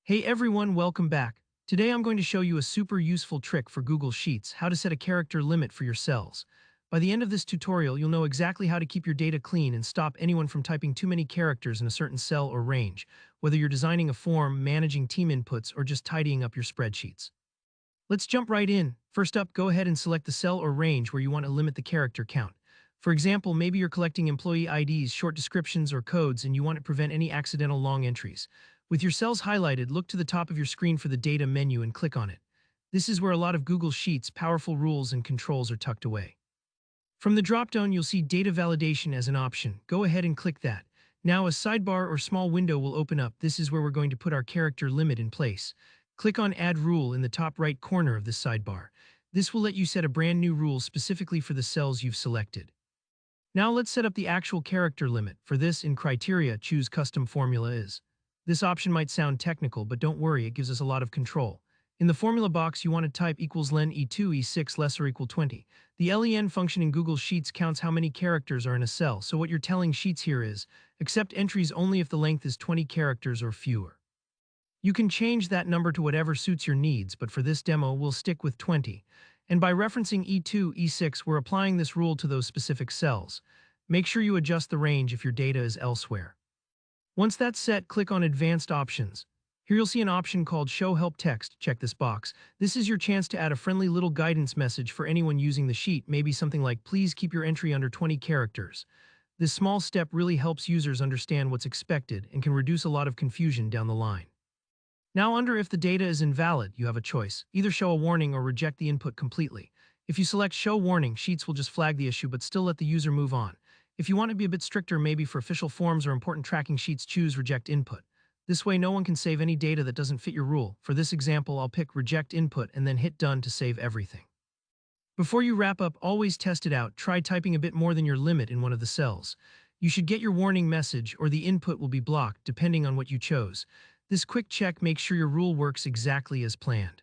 Hey everyone, welcome back. Today I'm going to show you a super useful trick for Google Sheets, how to set a character limit for your cells. By the end of this tutorial, you'll know exactly how to keep your data clean and stop anyone from typing too many characters in a certain cell or range, whether you're designing a form, managing team inputs, or just tidying up your spreadsheets. Let's jump right in. First up, go ahead and select the cell or range where you want to limit the character count. For example, maybe you're collecting employee IDs, short descriptions, or codes, and you want to prevent any accidental long entries. With your cells highlighted, look to the top of your screen for the Data menu and click on it. This is where a lot of Google Sheets' powerful rules and controls are tucked away. From the dropdown, you'll see Data Validation as an option. Go ahead and click that. Now a sidebar or small window will open up. This is where we're going to put our character limit in place. Click on Add Rule in the top right corner of this sidebar. This will let you set a brand new rule specifically for the cells you've selected. Now let's set up the actual character limit. For this, in Criteria, choose Custom Formula Is. This option might sound technical, but don't worry, it gives us a lot of control. In the formula box, you want to type equals len e2 e6 less or equal 20. The len function in Google Sheets counts how many characters are in a cell, so what you're telling Sheets here is, accept entries only if the length is 20 characters or fewer. You can change that number to whatever suits your needs, but for this demo, we'll stick with 20. And by referencing E2, E6, we're applying this rule to those specific cells. Make sure you adjust the range if your data is elsewhere. Once that's set, click on Advanced Options. Here you'll see an option called Show Help Text. Check this box. This is your chance to add a friendly little guidance message for anyone using the sheet, maybe something like, please keep your entry under 20 characters. This small step really helps users understand what's expected and can reduce a lot of confusion down the line. Now under If the data is invalid, you have a choice. Either show a warning or reject the input completely. If you select Show Warning, Sheets will just flag the issue but still let the user move on. If you want to be a bit stricter, maybe for official forms or important tracking sheets, choose Reject Input. This way no one can save any data that doesn't fit your rule. For this example, I'll pick Reject Input and then hit Done to save everything. Before you wrap up, always test it out. Try typing a bit more than your limit in one of the cells. You should get your warning message or the input will be blocked depending on what you chose. This quick check makes sure your rule works exactly as planned.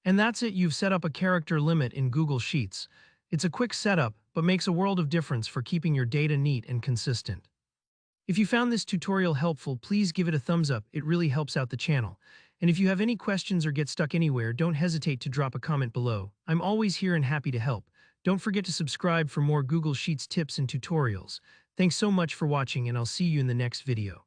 And that's it, you've set up a character limit in Google Sheets. It's a quick setup, but makes a world of difference for keeping your data neat and consistent. If you found this tutorial helpful, please give it a thumbs up, it really helps out the channel. And if you have any questions or get stuck anywhere, don't hesitate to drop a comment below. I'm always here and happy to help. Don't forget to subscribe for more Google Sheets tips and tutorials. Thanks so much for watching, and I'll see you in the next video.